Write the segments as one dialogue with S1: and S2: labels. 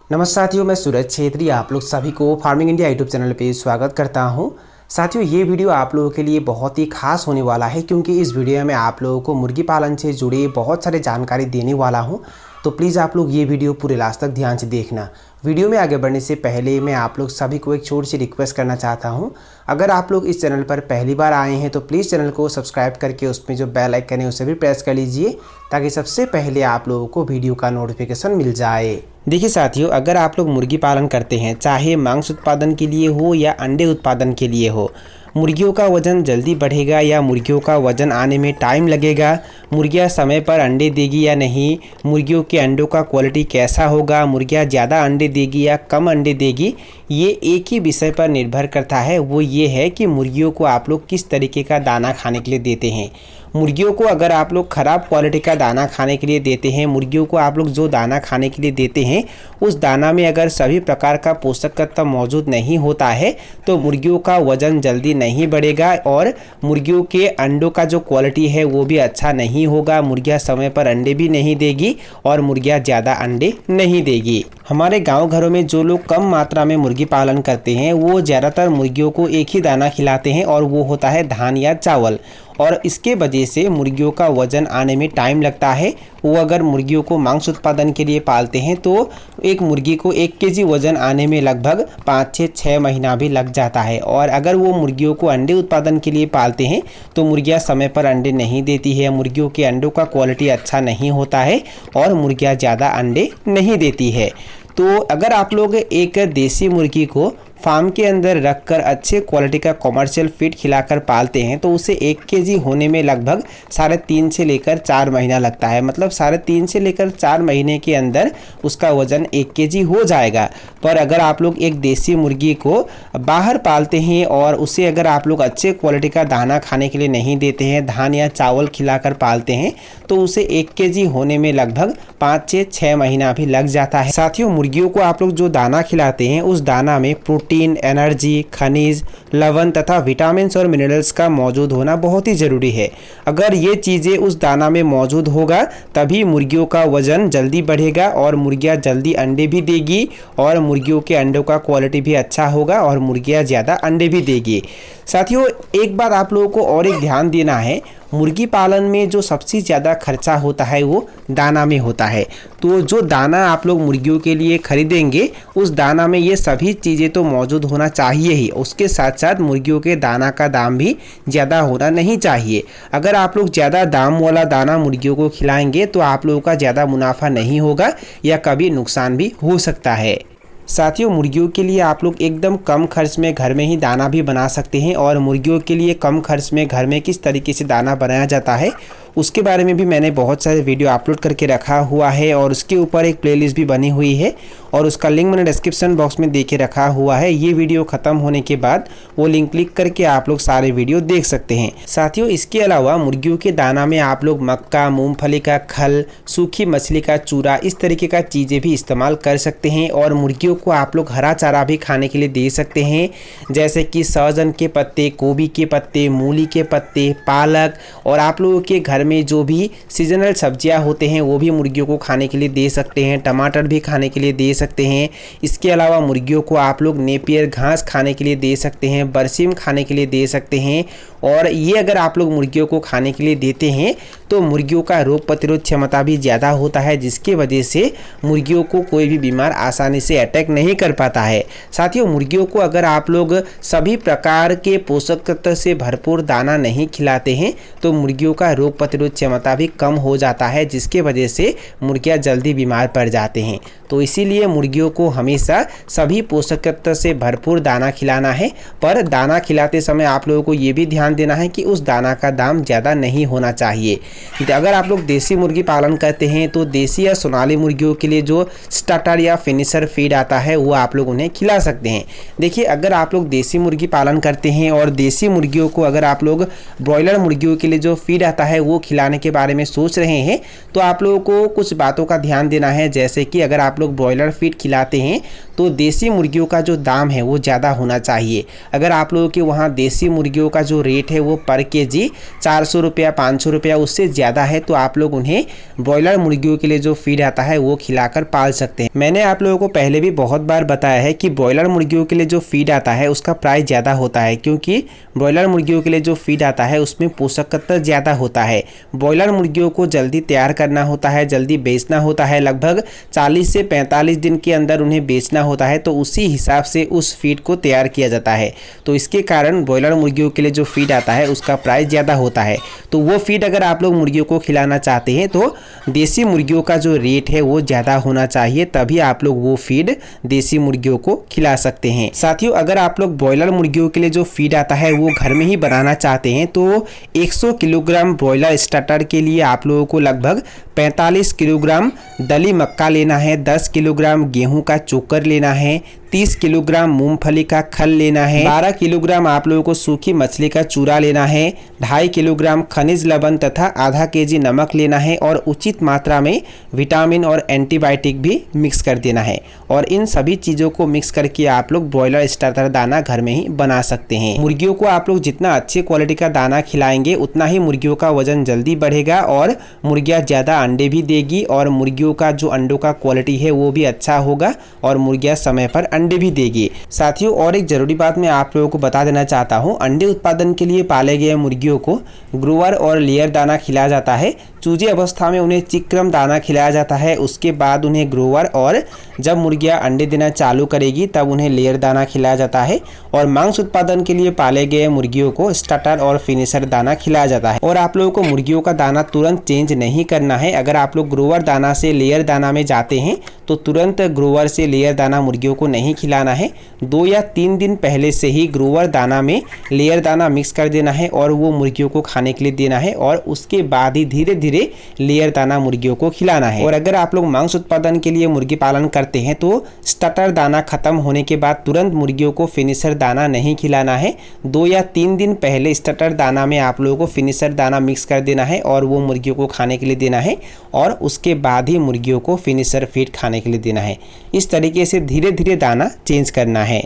S1: नमस्कार साथियों, मैं सूरज छेत्री आप लोग सभी को फार्मिंग इंडिया यूट्यूब चैनल पे स्वागत करता हूं। साथियों, ये वीडियो आप लोगों के लिए बहुत ही खास होने वाला है क्योंकि इस वीडियो में आप लोगों को मुर्गी पालन से जुड़े बहुत सारे जानकारी देने वाला हूं। तो प्लीज़ आप लोग ये वीडियो पूरे लास्ट तक ध्यान से देखना। वीडियो में आगे बढ़ने से पहले मैं आप लोग सभी को एक छोटी सी रिक्वेस्ट करना चाहता हूं। अगर आप लोग इस चैनल पर पहली बार आए हैं तो प्लीज़ चैनल को सब्सक्राइब करके उसमें जो बेल आइकन है उसे भी प्रेस कर लीजिए ताकि सबसे पहले आप लोगों को वीडियो का नोटिफिकेशन मिल जाए। देखिए साथियों, अगर आप लोग मुर्गी पालन करते हैं, चाहे मांस उत्पादन के लिए हो या अंडे उत्पादन के लिए हो, मुर्गियों का वज़न जल्दी बढ़ेगा या मुर्गियों का वज़न आने में टाइम लगेगा, मुर्गियाँ समय पर अंडे देगी या नहीं, मुर्गियों के अंडों का क्वालिटी कैसा होगा, मुर्गियाँ ज़्यादा अंडे देगी या कम अंडे देगी, ये एक ही विषय पर निर्भर करता है। वो ये है कि मुर्गियों को आप लोग किस तरीके का दाना खाने के लिए देते हैं। मुर्गियों को अगर आप लोग ख़राब क्वालिटी का दाना खाने के लिए देते हैं, मुर्गियों को आप लोग जो दाना खाने के लिए देते हैं उस दाना में अगर सभी प्रकार का पोषक तत्व मौजूद नहीं होता है तो मुर्गियों का वज़न जल्दी नहीं बढ़ेगा और मुर्गियों के अंडों का जो क्वालिटी है वो भी अच्छा नहीं होगा। मुर्गियाँ समय पर अंडे भी नहीं देगी और मुर्गियाँ ज़्यादा अंडे नहीं देगी। हमारे गाँव घरों में जो लोग कम मात्रा में मुर्गी पालन करते हैं वो ज़्यादातर मुर्गियों को एक ही दाना खिलाते हैं और वो होता है धान या चावल, और इसके वजह से मुर्गियों का वज़न आने में टाइम लगता है। वो अगर मुर्गियों को मांस उत्पादन के लिए पालते हैं तो एक मुर्गी को 1 केजी वज़न आने में लगभग 5 से 6 महीना भी लग जाता है। और अगर वो मुर्गियों को अंडे उत्पादन के लिए पालते हैं तो मुर्गियाँ समय पर अंडे नहीं देती है, मुर्गियों के अंडों का क्वालिटी अच्छा नहीं होता है और मुर्गियाँ ज़्यादा अंडे नहीं देती है। तो अगर आप लोग एक देसी मुर्गी को फार्म के अंदर रखकर अच्छे क्वालिटी का कमर्शियल फीड खिलाकर पालते हैं तो उसे 1 केजी होने में लगभग 3.5 से लेकर 4 महीना लगता है। मतलब 3.5 से लेकर 4 महीने के अंदर उसका वज़न 1 केजी हो जाएगा। पर अगर आप लोग एक देसी मुर्गी को बाहर पालते हैं और उसे अगर आप लोग अच्छे क्वालिटी का दाना खाने के लिए नहीं देते हैं, धान या चावल खिलाकर पालते हैं तो उसे 1 केजी होने में लगभग 5 से 6 महीना भी लग जाता है। साथियों, मुर्गियों को आप लोग जो दाना खिलाते हैं उस दाना में प्रोटीन, एनर्जी, खनिज, लवण तथा विटामिन और मिनरल्स का मौजूद होना बहुत ही ज़रूरी है। अगर ये चीज़ें उस दाना में मौजूद होगा तभी मुर्गियों का वज़न जल्दी बढ़ेगा और मुर्गियाँ जल्दी अंडे भी देगी और मुर्गियों के अंडों का क्वालिटी भी अच्छा होगा और मुर्गियाँ ज़्यादा अंडे भी देगी। साथियों, एक बार आप लोगों को और एक ध्यान देना है, मुर्गी पालन में जो सबसे ज़्यादा खर्चा होता है वो दाना में होता है। तो जो दाना आप लोग मुर्गियों के लिए खरीदेंगे उस दाना में ये सभी चीज़ें तो मौजूद होना चाहिए ही, उसके साथ साथ मुर्गियों के दाना का दाम भी ज़्यादा होना नहीं चाहिए। अगर आप लोग ज़्यादा दाम वाला दाना मुर्गियों को खिलाएंगे तो आप लोगों का ज़्यादा मुनाफा नहीं होगा या कभी नुकसान भी हो सकता है। साथियों, मुर्गियों के लिए आप लोग एकदम कम खर्च में घर में ही दाना भी बना सकते हैं और मुर्गियों के लिए कम खर्च में घर में किस तरीके से दाना बनाया जाता है उसके बारे में भी मैंने बहुत सारे वीडियो अपलोड करके रखा हुआ है और उसके ऊपर एक प्लेलिस्ट भी बनी हुई है और उसका लिंक मैंने डिस्क्रिप्शन बॉक्स में दे के रखा हुआ है। ये वीडियो ख़त्म होने के बाद वो लिंक क्लिक करके आप लोग सारे वीडियो देख सकते हैं। साथियों, इसके अलावा मुर्गियों के दाना में आप लोग मक्का, मूंगफली का खल, सूखी मछली का चूरा, इस तरीके का चीज़ें भी इस्तेमाल कर सकते हैं और मुर्गियों को आप लोग हरा चारा भी खाने के लिए दे सकते हैं, जैसे कि सहजन के पत्ते, गोभी के पत्ते, मूली के पत्ते, पालक, और आप लोगों के घर में जो भी सीजनल सब्जियां होते हैं वो भी मुर्गियों को खाने के लिए दे सकते हैं। टमाटर भी खाने के लिए दे सकते हैं। इसके अलावा मुर्गियों को आप लोग नेपियर घास खाने के लिए दे सकते हैं, बरसीम खाने के लिए दे सकते हैं। और ये अगर आप लोग मुर्गियों को खाने के लिए देते हैं तो मुर्गियों का रोग प्रतिरोध क्षमता भी ज़्यादा होता है, जिसके वजह से मुर्गियों को कोई भी बीमार आसानी से अटैक नहीं कर पाता है। साथियों, मुर्गियों को अगर आप लोग सभी प्रकार के पोषक तत्व से भरपूर दाना नहीं खिलाते हैं तो मुर्गियों का रोग प्रतिरोध क्षमता भी कम हो जाता है, जिसके वजह से मुर्गियाँ जल्दी बीमार पड़ जाते हैं। तो इसीलिए मुर्गियों को हमेशा सभी पोषक तत्व से भरपूर दाना खिलाना है। पर दाना खिलाते समय आप लोगों को ये भी ध्यान देना है कि उस दाना का दाम ज़्यादा नहीं होना चाहिए। अगर आप लोग देसी मुर्गी पालन करते हैं तो देसी या सोनाली मुर्गियों के लिए जो स्टार्टर या फिनिशर फीड आता है वो आप लोग उन्हें खिला सकते हैं। देखिए, अगर आप लोग देसी मुर्गी पालन करते हैं और देसी मुर्गियों को अगर आप लोग ब्रॉयलर मुर्गियों के लिए जो फीड आता है वो खिलाने के बारे में सोच रहे हैं तो आप लोगों को कुछ बातों का ध्यान देना है। जैसे कि अगर आप आप लोग ब्रॉयलर फीड खिलाते हैं तो देसी मुर्गियों का जो दाम है वो ज़्यादा होना चाहिए। अगर आप लोगों के वहाँ देसी मुर्गियों का जो रेट है वो पर केजी 400 रुपया 500 रुपया उससे ज़्यादा है तो आप लोग उन्हें ब्रॉयलर मुर्गियों के लिए जो फीड आता है वो खिलाकर पाल सकते हैं। मैंने आप लोगों को पहले भी बहुत बार बताया है कि ब्रॉयलर मुर्गियों के लिए जो फीड आता है उसका प्राइस ज़्यादा होता है, क्योंकि ब्रॉयलर मुर्गियों के लिए जो फीड आता है उसमें पोषक तत्व ज़्यादा होता है। ब्रॉयलर मुर्गियों को जल्दी तैयार करना होता है, जल्दी बेचना होता है, लगभग 40 से 45 दिन के अंदर उन्हें बेचना होता है, तो उसी हिसाब से उस फीड को तैयार किया जाता है। तो इसके कारण ब्रॉयलर मुर्गियों के लिए जो फीड आता है उसका प्राइस ज़्यादा होता है। तो वो फीड अगर आप लोग मुर्गियों को खिलाना चाहते हैं तो देसी मुर्गियों का जो रेट है वो ज़्यादा होना चाहिए, तभी आप लोग वो फीड देसी मुर्गियों को खिला सकते हैं। साथियों, अगर आप लोग ब्रॉयलर मुर्गियों के लिए जो फीड आता है वो घर में ही बनाना चाहते हैं तो 100 किलोग्राम ब्रॉयलर स्टार्टर के लिए आप लोगों को लगभग 45 किलोग्राम दली मक्का लेना है, 10 किलोग्राम गेहूं का चोकर लेना है, 30 किलोग्राम मूंगफली का खल लेना है, 12 किलोग्राम आप लोगों को सूखी मछली का चूरा लेना है, 2.5 किलोग्राम खनिज लवण तथा आधा केजी नमक लेना है और उचित मात्रा में विटामिन और एंटीबायोटिक भी मिक्स कर देना है। और इन सभी चीज़ों को मिक्स करके आप लोग ब्रॉयलर स्टार्टर दाना घर में ही बना सकते हैं। मुर्गियों को आप लोग जितना अच्छी क्वालिटी का दाना खिलाएंगे उतना ही मुर्गियों का वजन जल्दी बढ़ेगा और मुर्गियाँ ज़्यादा अंडे भी देगी और मुर्गियों का जो अंडों का क्वालिटी है वो भी अच्छा होगा और मुर्गियाँ समय पर अंडे भी देगी। साथियों, और एक जरूरी बात मैं आप लोगों को बता देना चाहता हूँ, अंडे उत्पादन के लिए पाले गए मुर्गियों को ग्रोवर और लेयर दाना खिलाया जाता है। चूजे अवस्था में उन्हें चिक्रम दाना खिलाया जाता है, उसके बाद उन्हें ग्रोवर, और जब मुर्गियां अंडे देना चालू करेगी तब उन्हें लेयर दाना खिलाया जाता है। और मांस उत्पादन के लिए पाले गए मुर्गियों को स्टार्टर और फिनिशर दाना खिलाया जाता है। और आप लोगों को मुर्गियों का दाना तुरंत चेंज नहीं करना है। अगर आप लोग ग्रोवर दाना से लेयर दाना में जाते हैं तो तुरंत ग्रोवर से लेयर दाना मुर्गियों को नहीं खिलाना है। 2 या 3 दिन पहले से ही ग्रोवर दाना में लेयर दाना मिक्स कर देना है और वो मुर्गियों को खाने के लिए देना है और उसके बाद ही धीरे धीरे लेयर दाना मुर्गियों को खिलाना है। और अगर आप लोग मांस उत्पादन के लिए मुर्गी पालन करते हैं तो स्टार्टर दाना खत्म होने के बाद तुरंत मुर्गियों को फिनिशर दाना नहीं खिलाना है। 2 या 3 दिन पहले स्टार्टर दाना में आप लोगों को फिनिशर दाना मिक्स कर देना है और वो मुर्गियों को खाने के लिए देना है और उसके बाद ही मुर्गियों को फिनिशर फीड खाने के लिए देना है। इस तरीके से धीरे धीरे दाना चेंज करना है।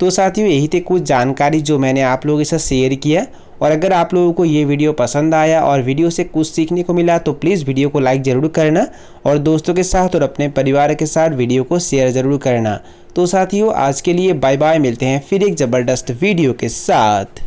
S1: तो साथियों, यही थे कुछ जानकारी जो मैंने आप लोगों के साथ शेयर किया। और अगर आप लोगों को ये वीडियो पसंद आया और वीडियो से कुछ सीखने को मिला तो प्लीज़ वीडियो को लाइक ज़रूर करना और दोस्तों के साथ और अपने परिवार के साथ वीडियो को शेयर ज़रूर करना। तो साथियों, आज के लिए बाय बाय, मिलते हैं फिर एक ज़बरदस्त वीडियो के साथ।